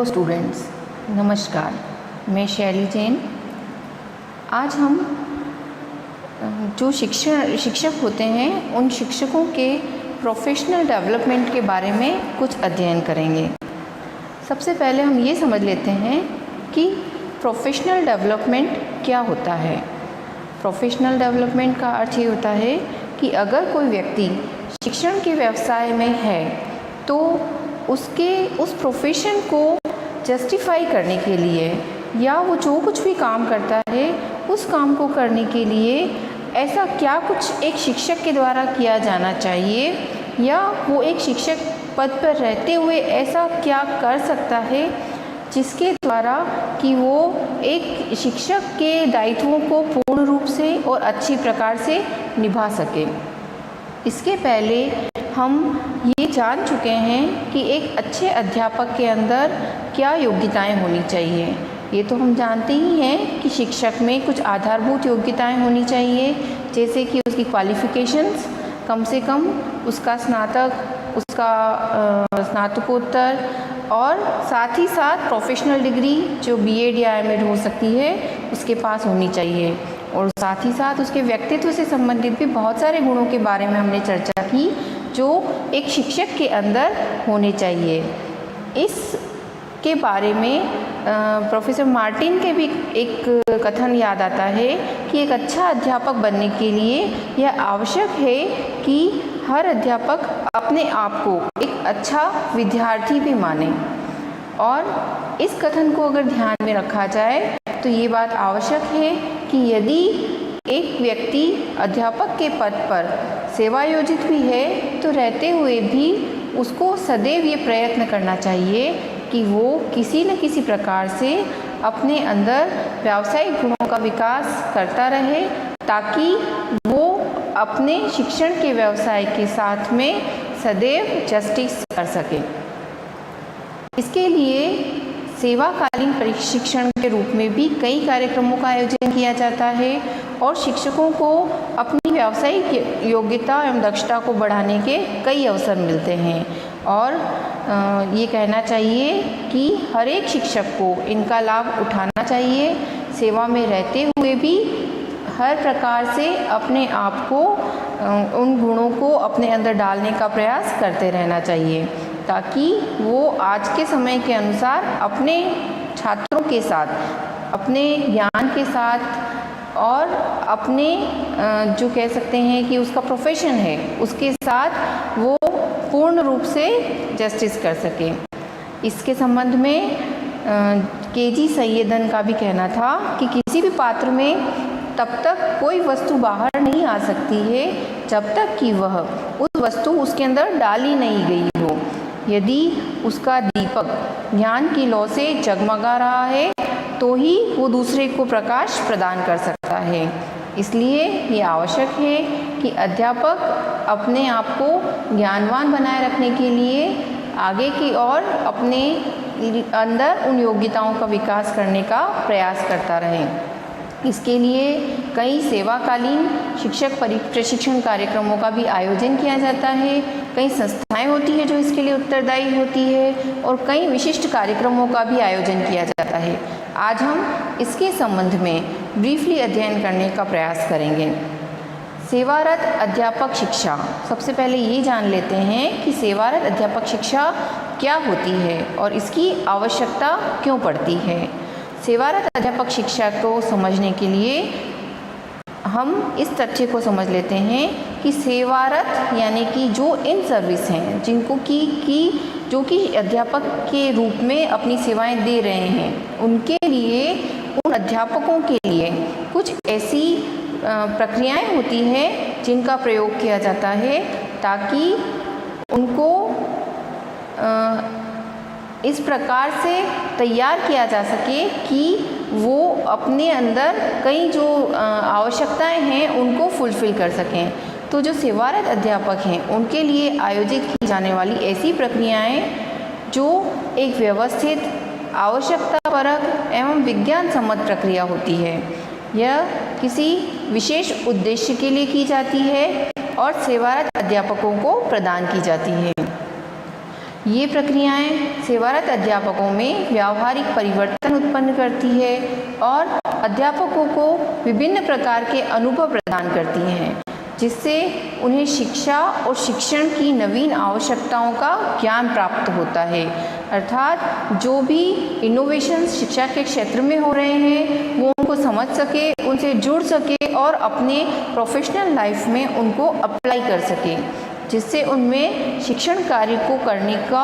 Students, नमस्कार। मैं शैली जैन। आज हम जो शिक्षक होते हैं उन शिक्षकों के प्रोफेशनल डेवलपमेंट के बारे में कुछ अध्ययन करेंगे। सबसे पहले हम ये समझ लेते हैं कि प्रोफेशनल डेवलपमेंट क्या होता है। प्रोफेशनल डेवलपमेंट का अर्थ ये होता है कि अगर कोई व्यक्ति शिक्षण के व्यवसाय में है तो उसके उस प्रोफेशन को जस्टिफाई करने के लिए या वो जो कुछ भी काम करता है उस काम को करने के लिए ऐसा क्या कुछ एक शिक्षक के द्वारा किया जाना चाहिए या वो एक शिक्षक पद पर रहते हुए ऐसा क्या कर सकता है जिसके द्वारा कि वो एक शिक्षक के दायित्वों को पूर्ण रूप से और अच्छी प्रकार से निभा सके। इसके पहले हम ये जान चुके हैं कि एक अच्छे अध्यापक के अंदर क्या योग्यताएं होनी चाहिए। ये तो हम जानते ही हैं कि शिक्षक में कुछ आधारभूत योग्यताएं होनी चाहिए, जैसे कि उसकी क्वालिफ़िकेशंस कम से कम उसका स्नातक, उसका स्नातकोत्तर और साथ ही साथ प्रोफेशनल डिग्री जो बीएड या एमएड हो सकती है उसके पास होनी चाहिए। और साथ ही साथ उसके व्यक्तित्व से संबंधित भी बहुत सारे गुणों के बारे में हमने चर्चा की जो एक शिक्षक के अंदर होने चाहिए। इसके बारे में प्रोफेसर मार्टिन के भी एक कथन याद आता है कि एक अच्छा अध्यापक बनने के लिए यह आवश्यक है कि हर अध्यापक अपने आप को एक अच्छा विद्यार्थी भी माने। और इस कथन को अगर ध्यान में रखा जाए तो ये बात आवश्यक है कि यदि एक व्यक्ति अध्यापक के पद पर सेवायोजित भी है तो रहते हुए भी उसको सदैव ये प्रयत्न करना चाहिए कि वो किसी न किसी प्रकार से अपने अंदर व्यावसायिक गुणों का विकास करता रहे ताकि वो अपने शिक्षण के व्यवसाय के साथ में सदैव जस्टिस कर सके। इसके लिए सेवाकालीन प्रशिक्षण के रूप में भी कई कार्यक्रमों का आयोजन किया जाता है और शिक्षकों को अपनी व्यावसायिक योग्यता एवं दक्षता को बढ़ाने के कई अवसर मिलते हैं। और ये कहना चाहिए कि हर एक शिक्षक को इनका लाभ उठाना चाहिए। सेवा में रहते हुए भी हर प्रकार से अपने आप को उन गुणों को अपने अंदर डालने का प्रयास करते रहना चाहिए ताकि वो आज के समय के अनुसार अपने छात्रों के साथ, अपने ज्ञान के साथ और अपने जो कह सकते हैं कि उसका प्रोफेशन है उसके साथ वो पूर्ण रूप से जस्टिस कर सके। इसके संबंध में केजी सैयदन का भी कहना था कि किसी भी पात्र में तब तक कोई वस्तु बाहर नहीं आ सकती है जब तक कि वह उस वस्तु उसके अंदर डाली नहीं गई हो। यदि उसका दीपक ज्ञान की लौ से जगमगा रहा है तो ही वो दूसरे को प्रकाश प्रदान कर सकता है। इसलिए ये आवश्यक है कि अध्यापक अपने आप को ज्ञानवान बनाए रखने के लिए आगे की ओर अपने अंदर उन योग्यताओं का विकास करने का प्रयास करता रहे। इसके लिए कई सेवाकालीन शिक्षक प्रशिक्षण कार्यक्रमों का भी आयोजन किया जाता है। कई संस्थाएं होती हैं जो इसके लिए उत्तरदायी होती है और कई विशिष्ट कार्यक्रमों का भी आयोजन किया जाता है। आज हम इसके संबंध में ब्रीफली अध्ययन करने का प्रयास करेंगे। सेवारत अध्यापक शिक्षा। सबसे पहले ये जान लेते हैं कि सेवारत अध्यापक शिक्षा क्या होती है और इसकी आवश्यकता क्यों पड़ती है। सेवारत अध्यापक शिक्षा को समझने के लिए हम इस तथ्य को समझ लेते हैं कि सेवारत यानी कि जो इन सर्विस हैं जिनको जो कि अध्यापक के रूप में अपनी सेवाएं दे रहे हैं उनके लिए, उन अध्यापकों के लिए कुछ ऐसी प्रक्रियाएं होती हैं जिनका प्रयोग किया जाता है ताकि उनको इस प्रकार से तैयार किया जा सके कि वो अपने अंदर कई जो आवश्यकताएं हैं उनको फुलफ़िल कर सकें। तो जो सेवारत अध्यापक हैं उनके लिए आयोजित की जाने वाली ऐसी प्रक्रियाएं जो एक व्यवस्थित, आवश्यकतापरक एवं विज्ञान सम्मत प्रक्रिया होती है, यह किसी विशेष उद्देश्य के लिए की जाती है और सेवारत अध्यापकों को प्रदान की जाती है। ये प्रक्रियाएं सेवारत अध्यापकों में व्यावहारिक परिवर्तन उत्पन्न करती है और अध्यापकों को विभिन्न प्रकार के अनुभव प्रदान करती हैं, जिससे उन्हें शिक्षा और शिक्षण की नवीन आवश्यकताओं का ज्ञान प्राप्त होता है। अर्थात जो भी इनोवेशन शिक्षा के क्षेत्र में हो रहे हैं वो उनको समझ सके, उनसे जुड़ सके और अपने प्रोफेशनल लाइफ में उनको अप्लाई कर सके, जिससे उनमें शिक्षण कार्य को करने का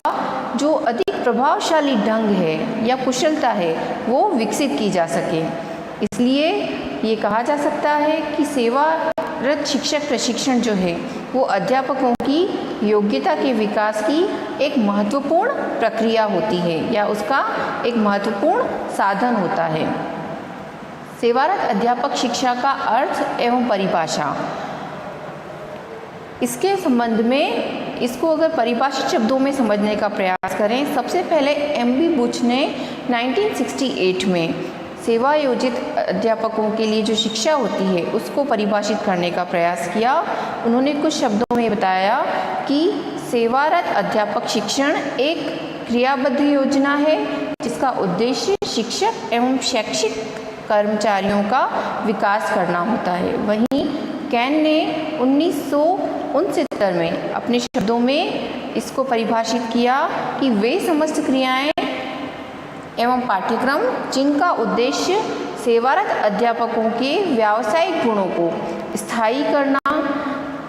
जो अधिक प्रभावशाली ढंग है या कुशलता है वो विकसित की जा सके। इसलिए ये कहा जा सकता है कि सेवारत शिक्षक प्रशिक्षण जो है वो अध्यापकों की योग्यता के विकास की एक महत्वपूर्ण प्रक्रिया होती है या उसका एक महत्वपूर्ण साधन होता है। सेवारत अध्यापक शिक्षा का अर्थ एवं परिभाषा, इसके संबंध में इसको अगर परिभाषित शब्दों में समझने का प्रयास करें, सबसे पहले एम.बी. बुच ने 1968 में सेवायोजित अध्यापकों के लिए जो शिक्षा होती है उसको परिभाषित करने का प्रयास किया। उन्होंने कुछ शब्दों में बताया कि सेवारत अध्यापक शिक्षण एक क्रियाबद्ध योजना है जिसका उद्देश्य शिक्षक एवं शैक्षिक कर्मचारियों का विकास करना होता है। वहीं कैन ने 1969 में अपने शब्दों में इसको परिभाषित किया कि वे समस्त क्रियाएं एवं पाठ्यक्रम जिनका उद्देश्य सेवारत अध्यापकों के व्यावसायिक गुणों को स्थायी करना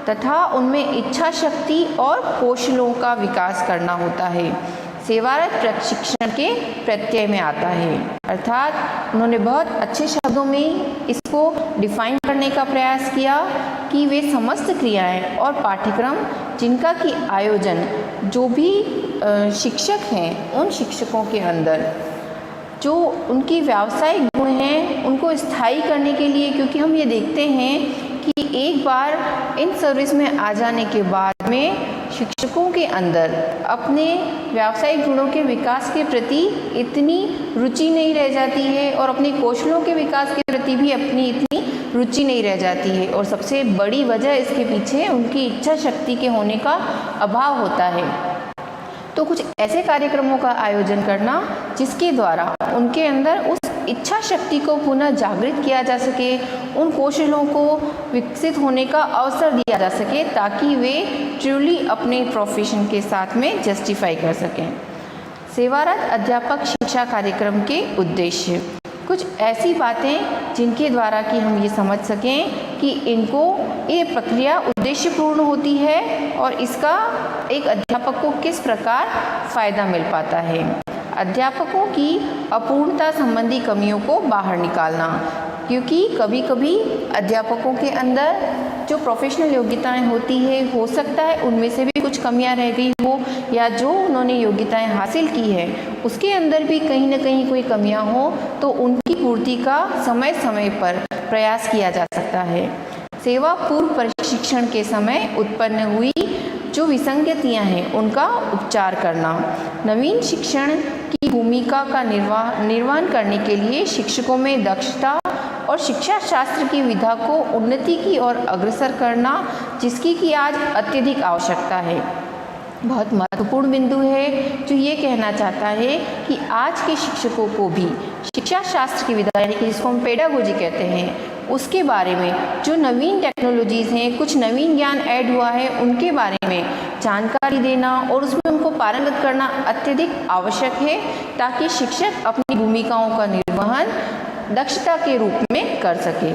तथा उनमें इच्छा शक्ति और कौशलों का विकास करना होता है, सेवारत प्रशिक्षण के प्रत्यय में आता है। अर्थात उन्होंने बहुत अच्छे शब्दों में इसको डिफाइन करने का प्रयास किया कि वे समस्त क्रियाएं और पाठ्यक्रम जिनका कि आयोजन जो भी शिक्षक हैं उन शिक्षकों के अंदर जो उनकी व्यावसायिक गुण हैं उनको स्थायी करने के लिए, क्योंकि हम ये देखते हैं कि एक बार इन सर्विस में आ जाने के बाद में शिक्षकों के अंदर अपने व्यावसायिक गुणों के विकास के प्रति इतनी रुचि नहीं रह जाती है और अपने कौशलों के विकास के प्रति भी अपनी इतनी रुचि नहीं रह जाती है, और सबसे बड़ी वजह इसके पीछे उनकी इच्छा शक्ति के होने का अभाव होता है। तो कुछ ऐसे कार्यक्रमों का आयोजन करना जिसके द्वारा उनके अंदर उस इच्छा शक्ति को पुनः जागृत किया जा सके, उन कौशलों को विकसित होने का अवसर दिया जा सके ताकि वे ट्रूली अपने प्रोफेशन के साथ में जस्टिफाई कर सकें। सेवारत अध्यापक शिक्षा कार्यक्रम के उद्देश्य, कुछ ऐसी बातें जिनके द्वारा कि हम ये समझ सकें कि इनको ये प्रक्रिया उद्देश्यपूर्ण होती है और इसका एक अध्यापक को किस प्रकार फ़ायदा मिल पाता है। अध्यापकों की अपूर्णता संबंधी कमियों को बाहर निकालना, क्योंकि कभी कभी अध्यापकों के अंदर जो प्रोफेशनल योग्यताएं होती है हो सकता है उनमें से भी कुछ कमियां रह गई हो, या जो उन्होंने योग्यताएं हासिल की है उसके अंदर भी कहीं ना कहीं कोई कमियां हो तो उनकी पूर्ति का समय समय पर प्रयास किया जा सकता है। सेवा पूर्व प्रशिक्षण के समय उत्पन्न हुई जो विसंगतियां हैं उनका उपचार करना, नवीन शिक्षण की भूमिका का निर्वहन करने के लिए शिक्षकों में दक्षता और शिक्षा शास्त्र की विधा को उन्नति की ओर अग्रसर करना, जिसकी कि आज अत्यधिक आवश्यकता है। बहुत महत्वपूर्ण बिंदु है जो ये कहना चाहता है कि आज के शिक्षकों को भी शिक्षा शास्त्र की विधा यानी कि जिसको हम पेडागोजी कहते हैं उसके बारे में जो नवीन टेक्नोलॉजीज़ हैं, कुछ नवीन ज्ञान ऐड हुआ है उनके बारे में जानकारी देना और उसमें उनको पारंगत करना अत्यधिक आवश्यक है ताकि शिक्षक अपनी भूमिकाओं का निर्वहन दक्षता के रूप में कर सके।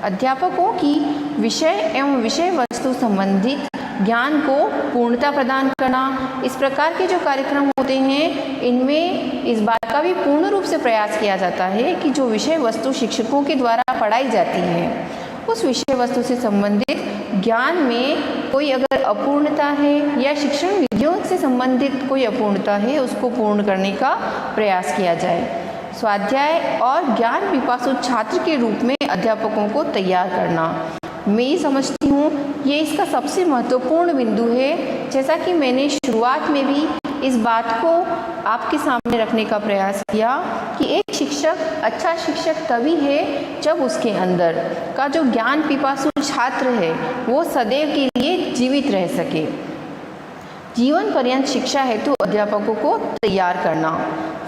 अध्यापकों की विषय एवं विषय वस्तु संबंधित ज्ञान को पूर्णता प्रदान करना, इस प्रकार के जो कार्यक्रम होते हैं इनमें इस बात का भी पूर्ण रूप से प्रयास किया जाता है कि जो विषय वस्तु शिक्षकों के द्वारा पढ़ाई जाती है उस विषय वस्तु से संबंधित ज्ञान में कोई अगर अपूर्णता है या शिक्षण विधियों से संबंधित कोई अपूर्णता है उसको पूर्ण करने का प्रयास किया जाए। स्वाध्याय और ज्ञान पिपासु छात्र के रूप में अध्यापकों को तैयार करना, मैं ये समझती हूँ ये इसका सबसे महत्वपूर्ण बिंदु है। जैसा कि मैंने शुरुआत में भी इस बात को आपके सामने रखने का प्रयास किया कि एक शिक्षक अच्छा शिक्षक तभी है जब उसके अंदर का जो ज्ञान पिपासु छात्र है वो सदैव के लिए जीवित रह सके। जीवन पर्यंत शिक्षा हेतु अध्यापकों को तैयार करना,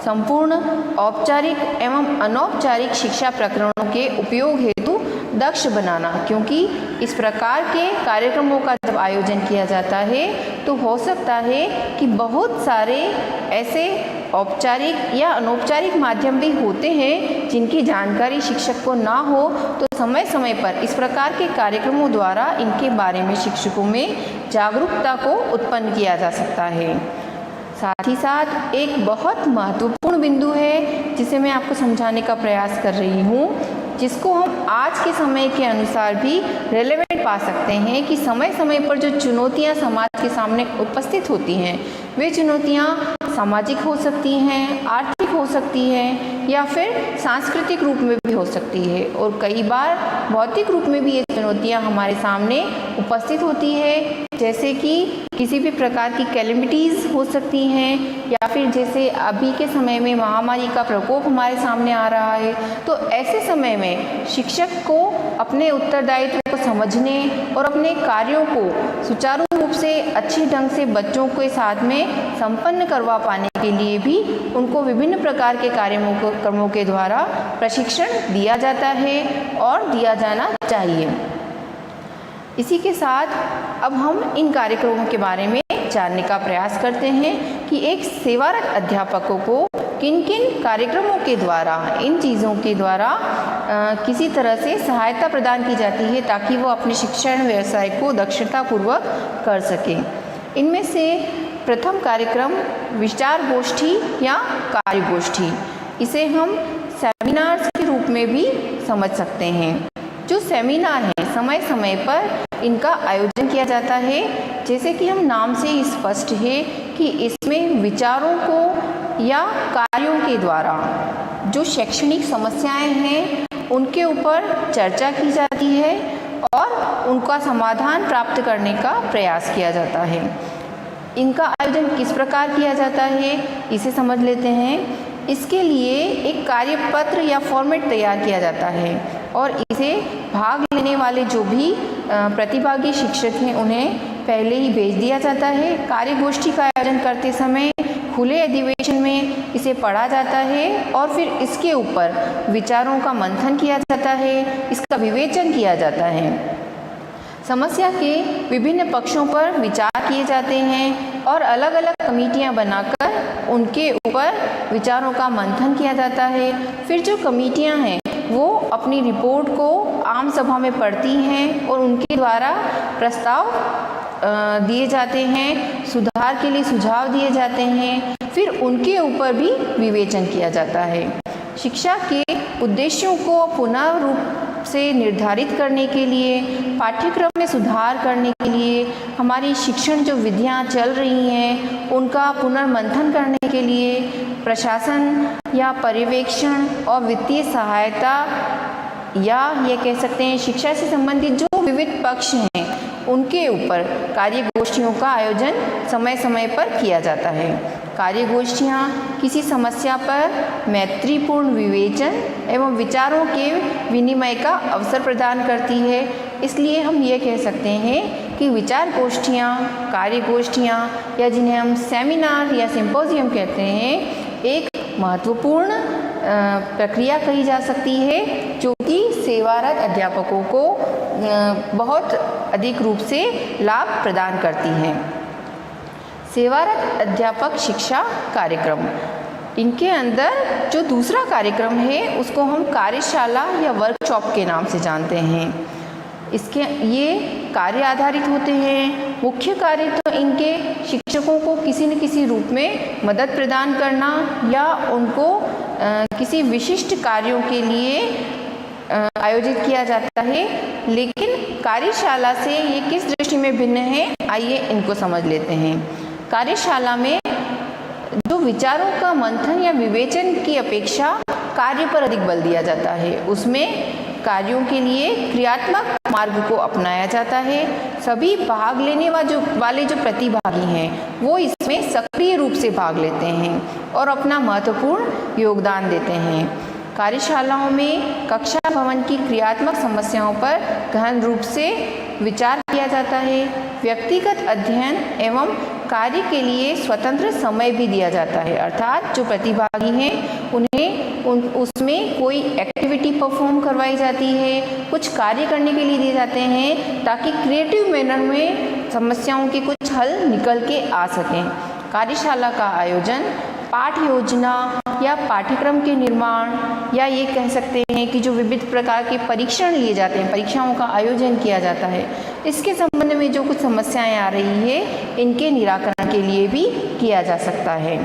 संपूर्ण औपचारिक एवं अनौपचारिक शिक्षा प्रकरणों के उपयोग हेतु दक्ष बनाना, क्योंकि इस प्रकार के कार्यक्रमों का जब आयोजन किया जाता है तो हो सकता है कि बहुत सारे ऐसे औपचारिक या अनौपचारिक माध्यम भी होते हैं जिनकी जानकारी शिक्षक को ना हो, तो समय समय पर इस प्रकार के कार्यक्रमों द्वारा इनके बारे में शिक्षकों में जागरूकता को उत्पन्न किया जा सकता है। साथ ही साथ एक बहुत महत्वपूर्ण बिंदु है जिसे मैं आपको समझाने का प्रयास कर रही हूँ, जिसको हम आज के समय के अनुसार भी रेलेवेंट पा सकते हैं कि समय समय पर जो चुनौतियाँ समाज के सामने उपस्थित होती हैं, वे चुनौतियाँ सामाजिक हो सकती हैं, आर्थिक हो सकती हैं या फिर सांस्कृतिक रूप में भी हो सकती है, और कई बार भौतिक रूप में भी ये चुनौतियाँ हमारे सामने उपस्थित होती है, जैसे कि किसी भी प्रकार की कैलेमिटीज़ हो सकती हैं या फिर जैसे अभी के समय में महामारी का प्रकोप हमारे सामने आ रहा है। तो ऐसे समय में शिक्षक को अपने उत्तरदायित्व को समझने और अपने कार्यों को सुचारू रूप से अच्छे ढंग से बच्चों के साथ में संपन्न करवा पाने के लिए भी उनको विभिन्न प्रकार के कार्यक्रमों के द्वारा प्रशिक्षण दिया जाता है और दिया जाना चाहिए। इसी के साथ अब हम इन कार्यक्रमों के बारे में जानने का प्रयास करते हैं कि एक सेवारत अध्यापकों को किन किन कार्यक्रमों के द्वारा, इन चीज़ों के द्वारा किसी तरह से सहायता प्रदान की जाती है ताकि वो अपने शिक्षण व्यवसाय को दक्षतापूर्वक कर सकें। इनमें से प्रथम कार्यक्रम विचार गोष्ठी या कार्यगोष्ठी, इसे हम सेमिनार्स के रूप में भी समझ सकते हैं। जो सेमिनार हैं समय समय पर इनका आयोजन किया जाता है, जैसे कि हम नाम से ही स्पष्ट है कि इसमें विचारों को या कार्यों के द्वारा जो शैक्षणिक समस्याएं हैं उनके ऊपर चर्चा की जाती है और उनका समाधान प्राप्त करने का प्रयास किया जाता है। इनका आयोजन किस प्रकार किया जाता है इसे समझ लेते हैं। इसके लिए एक कार्यपत्र या फॉर्मेट तैयार किया जाता है और इसे भाग लेने वाले जो भी प्रतिभागी शिक्षक हैं उन्हें पहले ही भेज दिया जाता है। कार्यगोष्ठी का आयोजन करते समय खुले अधिवेशन में इसे पढ़ा जाता है और फिर इसके ऊपर विचारों का मंथन किया जाता है, इसका विवेचन किया जाता है। समस्या के विभिन्न पक्षों पर विचार किए जाते हैं और अलग अलग कमेटियां बनाकर उनके ऊपर विचारों का मंथन किया जाता है। फिर जो कमेटियां हैं वो अपनी रिपोर्ट को आम सभा में पढ़ती हैं और उनके द्वारा प्रस्ताव दिए जाते हैं, सुधार के लिए सुझाव दिए जाते हैं, फिर उनके ऊपर भी विवेचन किया जाता है। शिक्षा के उद्देश्यों को पुनः रूप से निर्धारित करने के लिए, पाठ्यक्रम में सुधार करने के लिए, हमारी शिक्षण जो विधियां चल रही हैं उनका पुनर्मंथन करने के लिए प्रशासन या पर्यवेक्षण और वित्तीय सहायता या ये कह सकते हैं शिक्षा से संबंधित जो विविध पक्ष हैं उनके ऊपर कार्यगोष्ठियों का आयोजन समय समय पर किया जाता है। कार्यगोष्ठियाँ किसी समस्या पर मैत्रीपूर्ण विवेचन एवं विचारों के विनिमय का अवसर प्रदान करती है। इसलिए हम ये कह सकते हैं कि विचार गोष्ठियाँ, कार्यगोष्ठियाँ या जिन्हें हम सेमिनार या सिंपोजियम कहते हैं, एक महत्वपूर्ण प्रक्रिया कही जा सकती है जो कि सेवारत अध्यापकों को बहुत अधिक रूप से लाभ प्रदान करती हैं। सेवारत अध्यापक शिक्षा कार्यक्रम, इनके अंदर जो दूसरा कार्यक्रम है उसको हम कार्यशाला या वर्कशॉप के नाम से जानते हैं। इसके ये कार्य आधारित होते हैं। मुख्य कार्य तो इनके शिक्षकों को किसी न किसी रूप में मदद प्रदान करना या उनको किसी विशिष्ट कार्यों के लिए आयोजित किया जाता है। लेकिन कार्यशाला से ये किस दृष्टि में भिन्न है, आइए इनको समझ लेते हैं। कार्यशाला में जो विचारों का मंथन या विवेचन की अपेक्षा कार्य पर अधिक बल दिया जाता है। उसमें कार्यों के लिए क्रियात्मक मार्ग को अपनाया जाता है। सभी भाग लेने वाले जो प्रतिभागी हैं वो इसमें सक्रिय रूप से भाग लेते हैं और अपना महत्वपूर्ण योगदान देते हैं। कार्यशालाओं में कक्षा भवन की क्रियात्मक समस्याओं पर गहन रूप से विचार किया जाता है। व्यक्तिगत अध्ययन एवं कार्य के लिए स्वतंत्र समय भी दिया जाता है, अर्थात जो प्रतिभागी हैं उन्हें उसमें कोई एक्टिविटी परफॉर्म करवाई जाती है, कुछ कार्य करने के लिए दिए जाते हैं ताकि क्रिएटिव मैनर में समस्याओं के कुछ हल निकल के आ सकें। कार्यशाला का आयोजन पाठ योजना या पाठ्यक्रम के निर्माण, या ये कह सकते हैं कि जो विविध प्रकार के परीक्षण लिए जाते हैं, परीक्षाओं का आयोजन किया जाता है, इसके संबंध में जो कुछ समस्याएं आ रही है इनके निराकरण के लिए भी किया जा सकता है।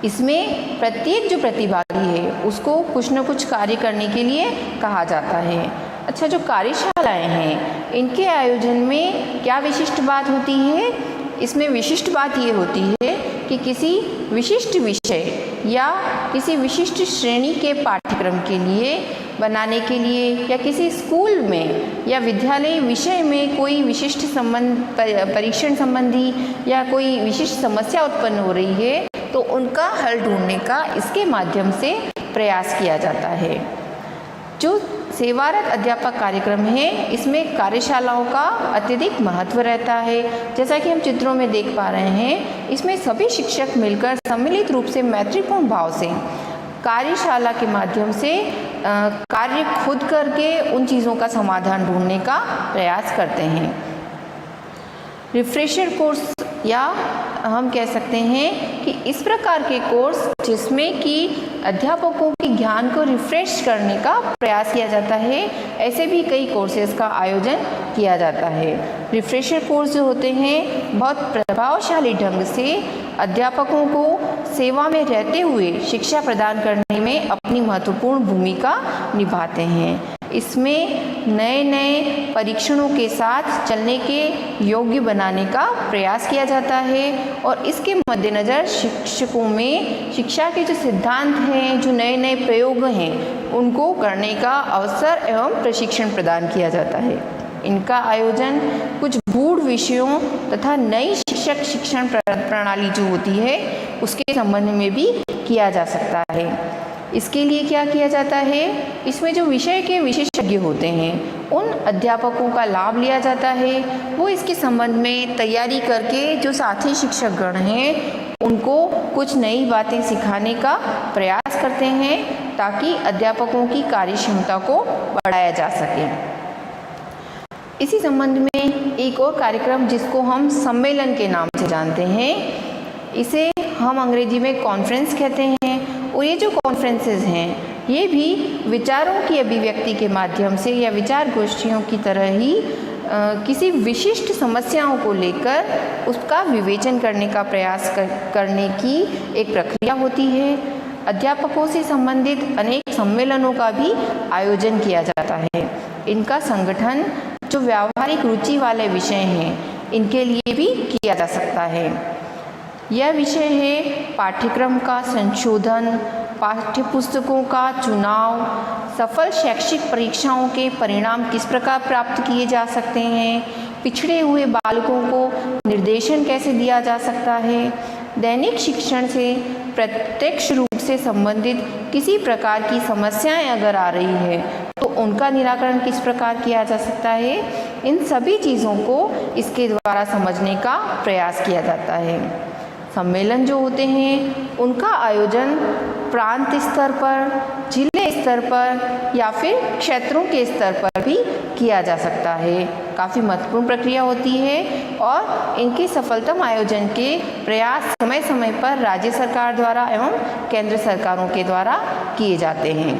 इसमें प्रत्येक जो प्रतिभागी है उसको कुछ न कुछ कार्य करने के लिए कहा जाता है। अच्छा, जो कार्यशालाएं हैं इनके आयोजन में क्या विशिष्ट बात होती है? इसमें विशिष्ट बात ये होती है कि किसी विशिष्ट विषय या किसी विशिष्ट श्रेणी के पाठ्यक्रम के लिए बनाने के लिए, या किसी स्कूल में या विद्यालय विषय में कोई विशिष्ट परीक्षण संबंधी या कोई विशिष्ट समस्या उत्पन्न हो रही है तो उनका हल ढूंढने का इसके माध्यम से प्रयास किया जाता है। जो सेवारत अध्यापक कार्यक्रम है इसमें कार्यशालाओं का अत्यधिक महत्व रहता है। जैसा कि हम चित्रों में देख पा रहे हैं, इसमें सभी शिक्षक मिलकर सम्मिलित रूप से मैत्रीपूर्ण भाव से कार्यशाला के माध्यम से कार्य खुद करके उन चीज़ों का समाधान ढूंढने का प्रयास करते हैं। रिफ्रेशर कोर्स, या हम कह सकते हैं कि इस प्रकार के कोर्स जिसमें कि अध्यापकों के ज्ञान को रिफ्रेश करने का प्रयास किया जाता है, ऐसे भी कई कोर्सेज का आयोजन किया जाता है। रिफ्रेशर कोर्स जो होते हैं बहुत प्रभावशाली ढंग से अध्यापकों को सेवा में रहते हुए शिक्षा प्रदान करने में अपनी महत्वपूर्ण भूमिका निभाते हैं। इसमें नए नए परीक्षणों के साथ चलने के योग्य बनाने का प्रयास किया जाता है और इसके मद्देनज़र शिक्षकों में शिक्षा के जो सिद्धांत हैं, जो नए नए प्रयोग हैं, उनको करने का अवसर एवं प्रशिक्षण प्रदान किया जाता है। इनका आयोजन कुछ गूढ़ विषयों तथा नई शिक्षक शिक्षण प्रणाली जो होती है उसके संबंध में भी किया जा सकता है। इसके लिए क्या किया जाता है, इसमें जो विषय के विशेषज्ञ होते हैं उन अध्यापकों का लाभ लिया जाता है। वो इसके संबंध में तैयारी करके जो साथी शिक्षकगण हैं उनको कुछ नई बातें सिखाने का प्रयास करते हैं ताकि अध्यापकों की कार्यक्षमता को बढ़ाया जा सके। इसी संबंध में एक और कार्यक्रम जिसको हम सम्मेलन के नाम से जानते हैं, इसे हम अंग्रेजी में कॉन्फ्रेंस कहते हैं। और ये जो कॉन्फ्रेंसेस हैं ये भी विचारों की अभिव्यक्ति के माध्यम से या विचार गोष्ठियों की तरह ही किसी विशिष्ट समस्याओं को लेकर उसका विवेचन करने का प्रयास करने की एक प्रक्रिया होती है। अध्यापकों से संबंधित अनेक सम्मेलनों का भी आयोजन किया जाता है। इनका संगठन जो व्यावहारिक रुचि वाले विषय हैं इनके लिए भी किया जा सकता है। यह विषय है पाठ्यक्रम का संशोधन, पाठ्यपुस्तकों का चुनाव, सफल शैक्षिक परीक्षाओं के परिणाम किस प्रकार प्राप्त किए जा सकते हैं, पिछड़े हुए बालकों को निर्देशन कैसे दिया जा सकता है, दैनिक शिक्षण से प्रत्यक्ष रूप से संबंधित किसी प्रकार की समस्याएं अगर आ रही है तो उनका निराकरण किस प्रकार किया जा सकता है, इन सभी चीज़ों को इसके द्वारा समझने का प्रयास किया जाता है। सम्मेलन जो होते हैं उनका आयोजन प्रांत स्तर पर, जिले स्तर पर या फिर क्षेत्रों के स्तर पर भी किया जा सकता है। काफ़ी महत्वपूर्ण प्रक्रिया होती है और इनके सफलतम आयोजन के प्रयास समय समय पर राज्य सरकार द्वारा एवं केंद्र सरकारों के द्वारा किए जाते हैं।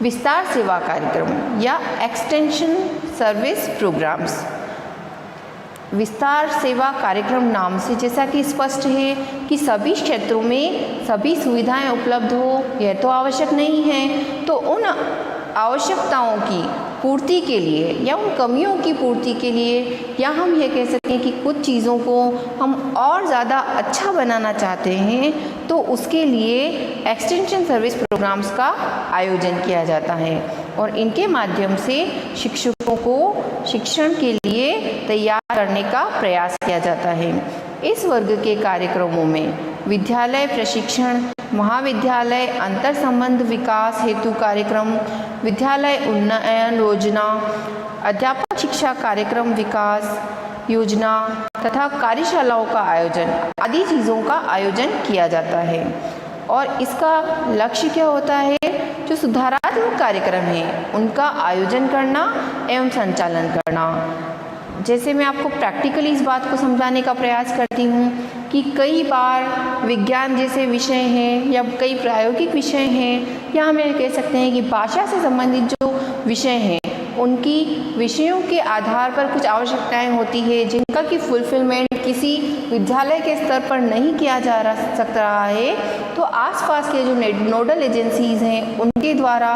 विस्तार सेवा कार्यक्रम या एक्सटेंशन सर्विस प्रोग्राम्स। विस्तार सेवा कार्यक्रम नाम से जैसा कि स्पष्ट है कि सभी क्षेत्रों में सभी सुविधाएं उपलब्ध हो यह तो आवश्यक नहीं है, तो उन आवश्यकताओं की पूर्ति के लिए या उन कमियों की पूर्ति के लिए, या हम ये कह सकते हैं कि कुछ चीज़ों को हम और ज़्यादा अच्छा बनाना चाहते हैं तो उसके लिए एक्सटेंशन सर्विस प्रोग्राम्स का आयोजन किया जाता है और इनके माध्यम से शिक्षकों को शिक्षण के लिए तैयार करने का प्रयास किया जाता है। इस वर्ग के कार्यक्रमों में विद्यालय प्रशिक्षण, महाविद्यालय अंतर संबंध विकास हेतु कार्यक्रम, विद्यालय उन्नयन योजना, अध्यापक शिक्षा कार्यक्रम विकास, योजना तथा कार्यशालाओं का आयोजन आदि चीज़ों का आयोजन किया जाता है। और इसका लक्ष्य क्या होता है? जो सुधारात्मक कार्यक्रम हैं उनका आयोजन करना एवं संचालन करना। जैसे मैं आपको प्रैक्टिकली इस बात को समझाने का प्रयास करती हूँ कि कई बार विज्ञान जैसे विषय हैं या कई प्रायोगिक विषय हैं या हम ये कह सकते हैं कि भाषा से संबंधित जो विषय हैं उनकी विषयों के आधार पर कुछ आवश्यकताएं होती है जिनका कि फुलफिलमेंट किसी विद्यालय के स्तर पर नहीं किया जा रहा है, तो आसपास के जो नोडल एजेंसीज़ हैं उनके द्वारा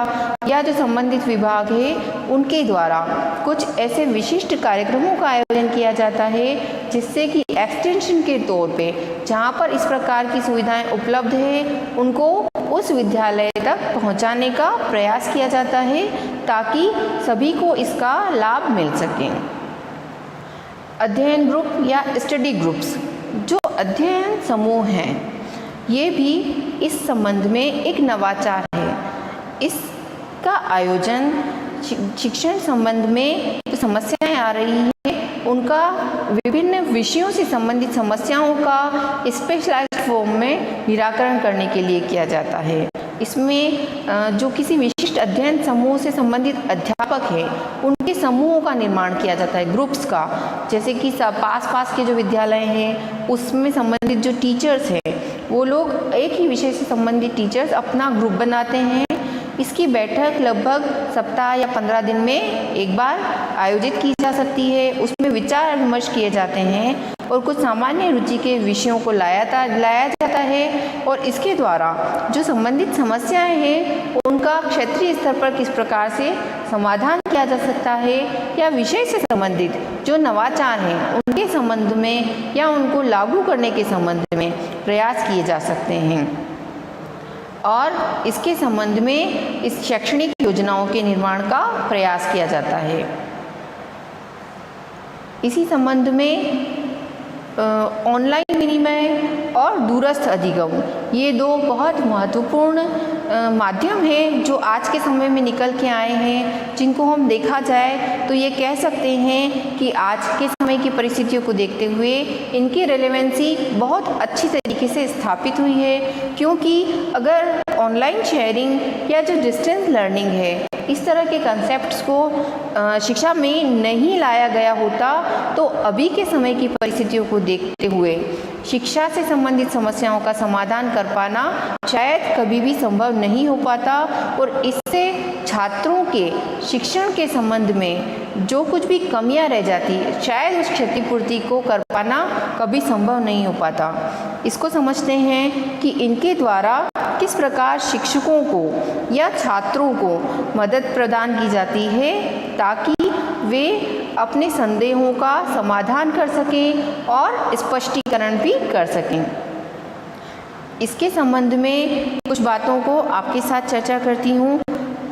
या जो संबंधित विभाग है उनके द्वारा कुछ ऐसे विशिष्ट कार्यक्रमों का आयोजन किया जाता है जिससे कि एक्सटेंशन के तौर पे जहाँ पर इस प्रकार की सुविधाएं उपलब्ध है उनको उस विद्यालय तक पहुँचाने का प्रयास किया जाता है ताकि सभी को इसका लाभ मिल सके। अध्ययन ग्रुप या स्टडी ग्रुप्स, जो अध्ययन समूह हैं, ये भी इस संबंध में एक नवाचार है। इसका आयोजन शिक्षण संबंध में जो समस्याएं आ रही हैं उनका विभिन्न विषयों से संबंधित समस्याओं का स्पेशलाइज्ड फॉर्म में निराकरण करने के लिए किया जाता है। इसमें जो किसी विशिष्ट अध्ययन समूह से संबंधित अध्यापक हैं उनके समूहों का निर्माण किया जाता है, ग्रुप्स का। जैसे कि पास के जो विद्यालय हैं उसमें संबंधित जो टीचर्स हैं वो लोग एक ही विषय से संबंधित टीचर्स अपना ग्रुप बनाते हैं। इसकी बैठक लगभग सप्ताह या 15 दिन में एक बार आयोजित की जा सकती है। उसमें विचार विमर्श किए जाते हैं और कुछ सामान्य रुचि के विषयों को लाया जाता है और इसके द्वारा जो संबंधित समस्याएं हैं उनका क्षेत्रीय स्तर पर किस प्रकार से समाधान किया जा सकता है या विषय से संबंधित जो नवाचार हैं उनके संबंध में या उनको लागू करने के संबंध में प्रयास किए जा सकते हैं। और इसके संबंध में इस शैक्षणिक योजनाओं के निर्माण का प्रयास किया जाता है। इसी संबंध में ऑनलाइन विनिमय और दूरस्थ अधिगम, ये दो बहुत महत्वपूर्ण माध्यम हैं जो आज के समय में निकल के आए हैं, जिनको हम देखा जाए तो ये कह सकते हैं कि आज के समय की परिस्थितियों को देखते हुए इनकी रेलेवेंसी बहुत अच्छी तरीके से स्थापित हुई है। क्योंकि अगर ऑनलाइन शेयरिंग या जो डिस्टेंस लर्निंग है इस तरह के कंसेप्ट्स को शिक्षा में नहीं लाया गया होता तो अभी के समय की परिस्थितियों को देखते हुए शिक्षा से संबंधित समस्याओं का समाधान कर पाना शायद कभी भी संभव नहीं हो पाता और इससे छात्रों के शिक्षण के संबंध में जो कुछ भी कमियां रह जाती शायद उस क्षतिपूर्ति को कर पाना कभी संभव नहीं हो पाता। इसको समझते हैं कि इनके द्वारा किस प्रकार शिक्षकों को या छात्रों को मदद प्रदान की जाती है ताकि वे अपने संदेहों का समाधान कर सकें और स्पष्टीकरण भी कर सकें। इसके संबंध में कुछ बातों को आपके साथ चर्चा करती हूँ।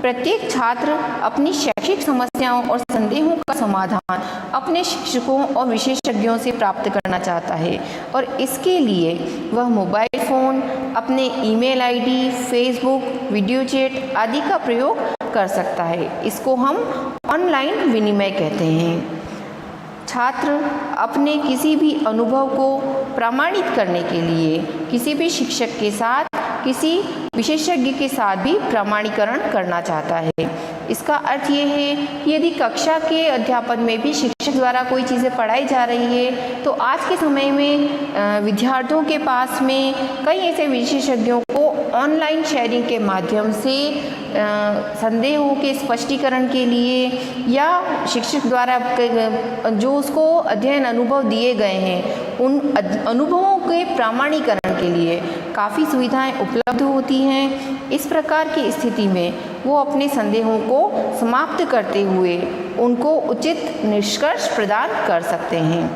प्रत्येक छात्र अपनी शैक्षिक समस्याओं और संदेहों का समाधान अपने शिक्षकों और विशेषज्ञों से प्राप्त करना चाहता है और इसके लिए वह मोबाइल फ़ोन, अपने email ID, Facebook, video chat आदि का प्रयोग कर सकता है। इसको हम ऑनलाइन विनिमय कहते हैं। छात्र अपने किसी भी अनुभव को प्रमाणित करने के लिए किसी भी शिक्षक के साथ, किसी विशेषज्ञ के साथ भी प्रमाणीकरण करना चाहता है। इसका अर्थ ये है कि यदि कक्षा के अध्यापन में भी शिक्षक द्वारा कोई चीज़ें पढ़ाई जा रही है तो आज के समय में विद्यार्थियों के पास में कई ऐसे विशेषज्ञों को ऑनलाइन शेयरिंग के माध्यम से संदेहों के स्पष्टीकरण के लिए या शिक्षक द्वारा जो उसको अध्ययन अनुभव दिए गए हैं उन अनुभवों के प्रमाणीकरण के लिए काफ़ी सुविधाएं उपलब्ध होती हैं। इस प्रकार की स्थिति में वो अपने संदेहों को समाप्त करते हुए उनको उचित निष्कर्ष प्रदान कर सकते हैं।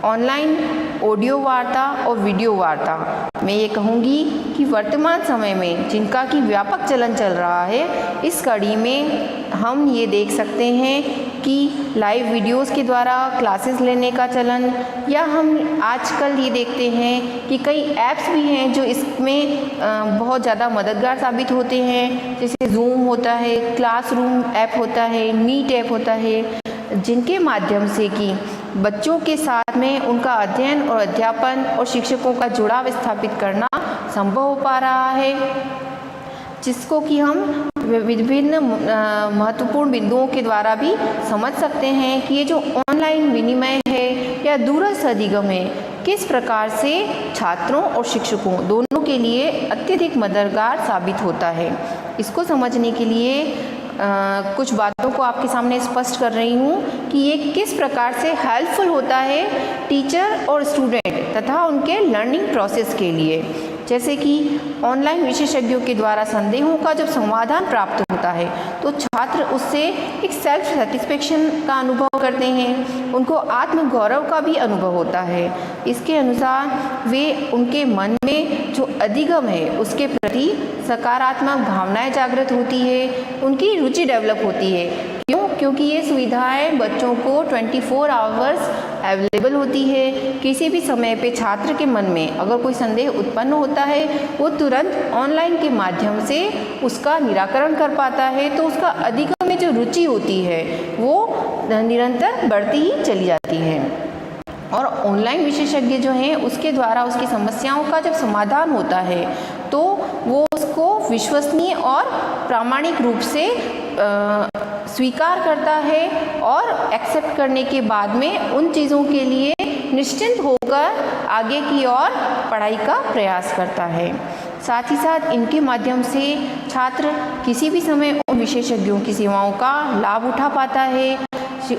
ऑनलाइन ऑडियो वार्ता और वीडियो वार्ता, मैं ये कहूँगी कि वर्तमान समय में जिनका कि व्यापक चलन चल रहा है, इस कड़ी में हम ये देख सकते हैं कि लाइव वीडियोस के द्वारा क्लासेस लेने का चलन, या हम आजकल ये देखते हैं कि कई ऐप्स भी हैं जो इसमें बहुत ज़्यादा मददगार साबित होते हैं। जैसे जूम होता है, क्लासरूम ऐप होता है, मीट ऐप होता है, जिनके माध्यम से कि बच्चों के साथ में उनका अध्ययन और अध्यापन और शिक्षकों का जुड़ाव स्थापित करना संभव हो पा रहा है, जिसको कि हम विभिन्न महत्वपूर्ण बिंदुओं के द्वारा भी समझ सकते हैं कि ये जो ऑनलाइन विनिमय है या दूरस्थ अधिगम है किस प्रकार से छात्रों और शिक्षकों दोनों के लिए अत्यधिक मददगार साबित होता है। इसको समझने के लिए कुछ बातों को आपके सामने स्पष्ट कर रही हूँ कि ये किस प्रकार से हेल्पफुल होता है टीचर और स्टूडेंट तथा उनके लर्निंग प्रोसेस के लिए। जैसे कि ऑनलाइन विशेषज्ञों के द्वारा संदेहों का जब समाधान प्राप्त होता है तो छात्र उससे एक सेल्फ सेटिस्फेक्शन का अनुभव करते हैं, उनको आत्मगौरव का भी अनुभव होता है। इसके अनुसार वे उनके मन में जो अधिगम है उसके प्रति सकारात्मक भावनाएं जागृत होती है, उनकी रुचि डेवलप होती है। क्यों? क्योंकि ये सुविधाएं बच्चों को 24 आवर्स अवेलेबल होती है। किसी भी समय पे छात्र के मन में अगर कोई संदेह उत्पन्न होता है वो तुरंत ऑनलाइन के माध्यम से उसका निराकरण कर पाता है, तो उसका अधिगम में जो रुचि होती है वो निरंतर बढ़ती ही चली जाती है। और ऑनलाइन विशेषज्ञ जो हैं उसके द्वारा उसकी समस्याओं का जब समाधान होता है तो वो उसको विश्वसनीय और प्रामाणिक रूप से स्वीकार करता है और एक्सेप्ट करने के बाद में उन चीज़ों के लिए निश्चिंत होकर आगे की ओर पढ़ाई का प्रयास करता है। साथ ही साथ इनके माध्यम से छात्र किसी भी समय उन विशेषज्ञों की सेवाओं का लाभ उठा पाता है।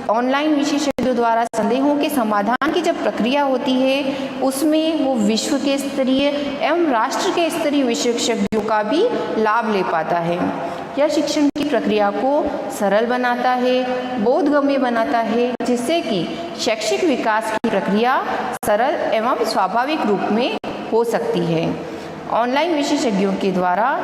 ऑनलाइन विशेषज्ञों द्वारा संदेहों के समाधान की जब प्रक्रिया होती है उसमें वो विश्व के स्तरीय एवं राष्ट्र के स्तरीय विशेषज्ञों का भी लाभ ले पाता है। यह शिक्षण की प्रक्रिया को सरल बनाता है, बोधगम्य बनाता है, जिससे कि शैक्षिक विकास की प्रक्रिया सरल एवं स्वाभाविक रूप में हो सकती है। ऑनलाइन विशेषज्ञों के द्वारा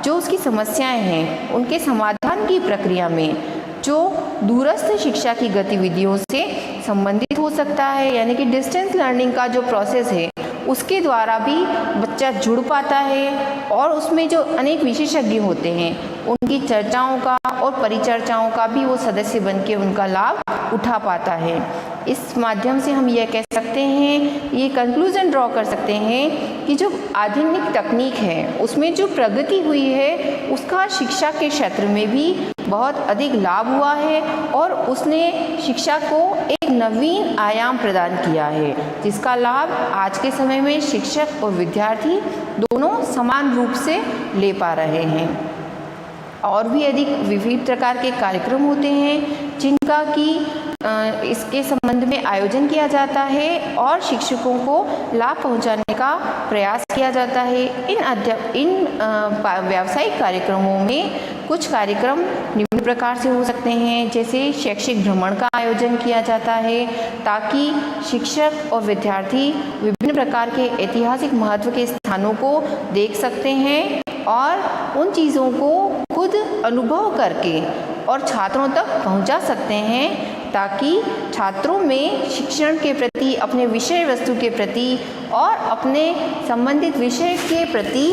जो उसकी समस्याएं हैं उनके समाधान की प्रक्रिया में जो दूरस्थ शिक्षा की गतिविधियों से संबंधित हो सकता है, यानी कि डिस्टेंस लर्निंग का जो प्रोसेस है उसके द्वारा भी बच्चा जुड़ पाता है और उसमें जो अनेक विशेषज्ञ होते हैं उनकी चर्चाओं का और परिचर्चाओं का भी वो सदस्य बन के उनका लाभ उठा पाता है। इस माध्यम से हम यह कह सकते हैं, ये कंक्लूजन ड्रॉ कर सकते हैं कि जो आधुनिक तकनीक है उसमें जो प्रगति हुई है उसका शिक्षा के क्षेत्र में भी बहुत अधिक लाभ हुआ है और उसने शिक्षा को एक नवीन आयाम प्रदान किया है, जिसका लाभ आज के समय में शिक्षक और विद्यार्थी दोनों समान रूप से ले पा रहे हैं। और भी अधिक विविध प्रकार के कार्यक्रम होते हैं जिनका कि इसके संबंध में आयोजन किया जाता है और शिक्षकों को लाभ पहुंचाने का प्रयास किया जाता है। इन व्यावसायिक कार्यक्रमों में कुछ कार्यक्रम निम्न प्रकार से हो सकते हैं, जैसे शैक्षिक भ्रमण का आयोजन किया जाता है ताकि शिक्षक और विद्यार्थी विभिन्न प्रकार के ऐतिहासिक महत्व के स्थानों को देख सकते हैं और उन चीज़ों को खुद अनुभव करके और छात्रों तक पहुंचा सकते हैं, ताकि छात्रों में शिक्षण के प्रति, अपने विषय वस्तु के प्रति और अपने संबंधित विषय के प्रति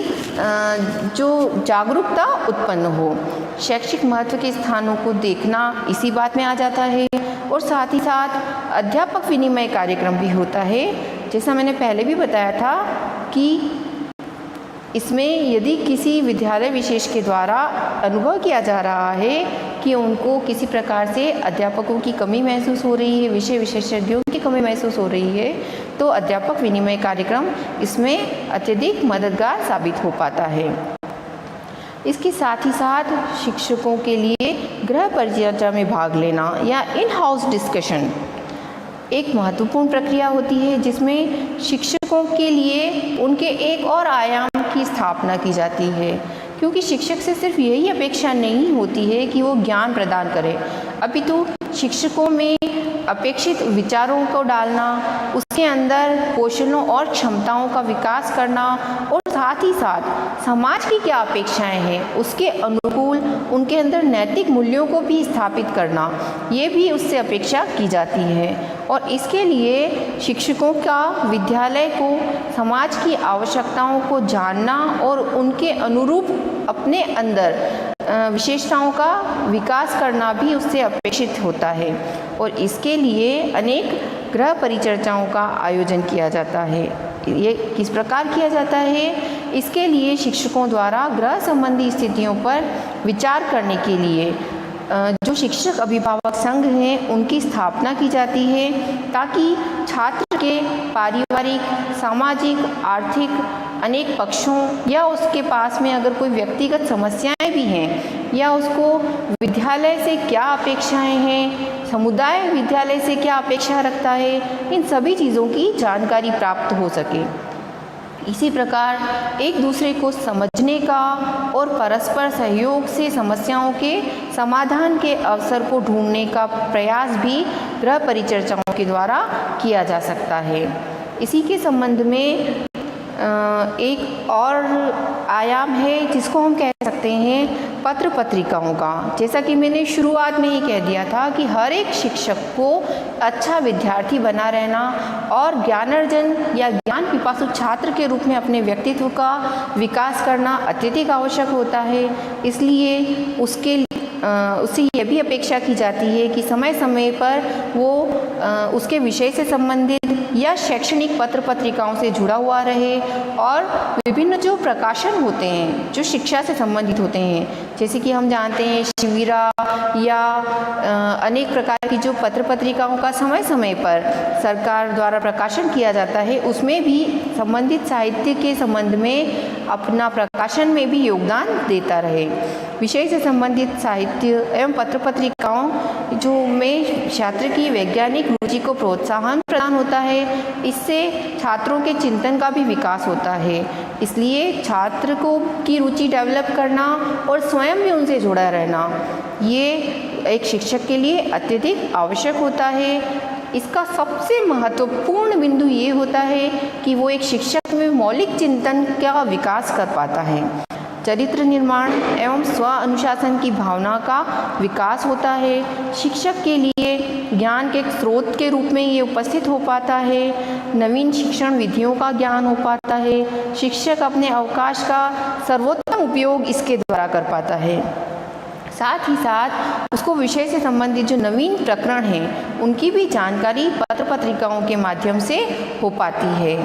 जो जागरूकता उत्पन्न हो। शैक्षिक महत्व के स्थानों को देखना इसी बात में आ जाता है। और साथ ही साथ अध्यापक विनिमय कार्यक्रम भी होता है। जैसा मैंने पहले भी बताया था कि इसमें यदि किसी विद्यालय विशेष के द्वारा अनुभव किया जा रहा है कि उनको किसी प्रकार से अध्यापकों की कमी महसूस हो रही है, विषय विशेषज्ञों की कमी महसूस हो रही है, तो अध्यापक विनिमय कार्यक्रम इसमें अत्यधिक मददगार साबित हो पाता है। इसके साथ ही साथ शिक्षकों के लिए गृह परिचर्चा में भाग लेना या इन हाउस डिस्कशन एक महत्वपूर्ण प्रक्रिया होती है, जिसमें शिक्षकों के लिए उनके एक और आयाम की स्थापना की जाती है। क्योंकि शिक्षक से सिर्फ यही अपेक्षा नहीं होती है कि वो ज्ञान प्रदान करे, अपितु शिक्षकों में अपेक्षित विचारों को डालना, उसके अंदर कौशलों और क्षमताओं का विकास करना और साथ ही साथ समाज की क्या अपेक्षाएं हैं उसके अनुकूल उनके अंदर नैतिक मूल्यों को भी स्थापित करना, ये भी उससे अपेक्षा की जाती है। और इसके लिए शिक्षकों का विद्यालय को समाज की आवश्यकताओं को जानना और उनके अनुरूप अपने अंदर विशेषताओं का विकास करना भी उससे अपेक्षित होता है और इसके लिए अनेक गृह परिचर्चाओं का आयोजन किया जाता है। ये किस प्रकार किया जाता है? इसके लिए शिक्षकों द्वारा गृह संबंधी स्थितियों पर विचार करने के लिए जो शिक्षक अभिभावक संघ हैं उनकी स्थापना की जाती है, ताकि छात्र के पारिवारिक, सामाजिक, आर्थिक अनेक पक्षों या उसके पास में अगर कोई व्यक्तिगत समस्याएं भी हैं या उसको विद्यालय से क्या अपेक्षाएं हैं, समुदाय विद्यालय से क्या अपेक्षा रखता है, इन सभी चीज़ों की जानकारी प्राप्त हो सके। इसी प्रकार एक दूसरे को समझने का और परस्पर सहयोग से समस्याओं के समाधान के अवसर को ढूंढने का प्रयास भी गृह परिचर्चाओं के द्वारा किया जा सकता है। इसी के संबंध में एक और आयाम है जिसको हम कह सकते हैं पत्र पत्रिकाओं का। जैसा कि मैंने शुरुआत में ही कह दिया था कि हर एक शिक्षक को अच्छा विद्यार्थी बना रहना और ज्ञानार्जन या ज्ञान पिपासु छात्र के रूप में अपने व्यक्तित्व का विकास करना अत्यधिक आवश्यक होता है। इसलिए उससे यह भी अपेक्षा की जाती है कि समय समय पर वो उसके विषय से संबंधित या शैक्षणिक पत्र पत्रिकाओं से जुड़ा हुआ रहे और विभिन्न जो प्रकाशन होते हैं जो शिक्षा से संबंधित होते हैं, जैसे कि हम जानते हैं शिविरा या अनेक प्रकार की जो पत्र पत्रिकाओं का समय समय पर सरकार द्वारा प्रकाशन किया जाता है, उसमें भी संबंधित साहित्य के संबंध में अपना प्रकाशन में भी योगदान देता रहे। विषय से संबंधित साहित्य एवं पत्र पत्रिकाओं जो में छात्र की वैज्ञानिक रुचि को प्रोत्साहन प्रदान होता है, इससे छात्रों के चिंतन का भी विकास होता है। इसलिए छात्र को की रुचि डेवलप करना और स्वयं भी उनसे जुड़ा रहना, ये एक शिक्षक के लिए अत्यधिक आवश्यक होता है। इसका सबसे महत्वपूर्ण बिंदु ये होता है कि वो एक शिक्षक में मौलिक चिंतन का विकास कर पाता है। चरित्र निर्माण एवं स्व अनुशासन की भावना का विकास होता है। शिक्षक के लिए ज्ञान के एक स्रोत के रूप में ये उपस्थित हो पाता है। नवीन शिक्षण विधियों का ज्ञान हो पाता है। शिक्षक अपने अवकाश का सर्वोत्तम उपयोग इसके द्वारा कर पाता है। साथ ही साथ उसको विषय से संबंधित जो नवीन प्रकरण हैं उनकी भी जानकारी पत्र पत्रिकाओं के माध्यम से हो पाती है।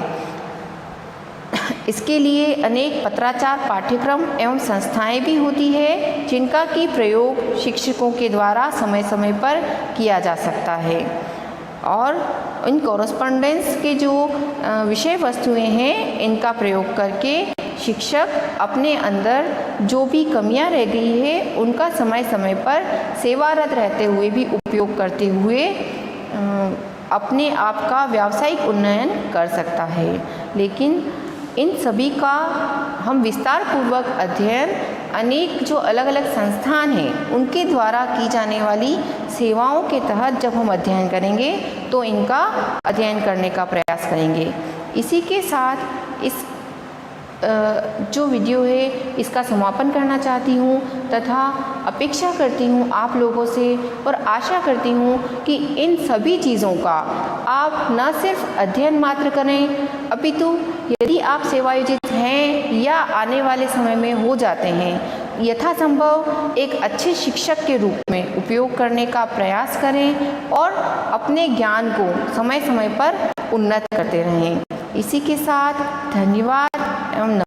इसके लिए अनेक पत्राचार पाठ्यक्रम एवं संस्थाएं भी होती है जिनका की प्रयोग शिक्षकों के द्वारा समय समय पर किया जा सकता है और इन कॉरेस्पॉन्डेंस के जो विषय वस्तुएं हैं इनका प्रयोग करके शिक्षक अपने अंदर जो भी कमियां रह गई है उनका समय समय पर सेवारत रहते हुए भी उपयोग करते हुए अपने आप का व्यावसायिक उन्नयन कर सकता है। लेकिन इन सभी का हम विस्तार पूर्वक अध्ययन अनेक जो अलग अलग संस्थान हैं उनके द्वारा की जाने वाली सेवाओं के तहत जब हम अध्ययन करेंगे तो इनका अध्ययन करने का प्रयास करेंगे। इसी के साथ इस जो वीडियो है इसका समापन करना चाहती हूँ तथा अपेक्षा करती हूँ आप लोगों से और आशा करती हूँ कि इन सभी चीज़ों का आप न सिर्फ अध्ययन मात्र करें अपितु यदि आप सेवायोजित हैं या आने वाले समय में हो जाते हैं यथासंभव एक अच्छे शिक्षक के रूप में उपयोग करने का प्रयास करें और अपने ज्ञान को समय समय पर उन्नत करते रहें। इसी के साथ धन्यवाद एवं नमस्कार।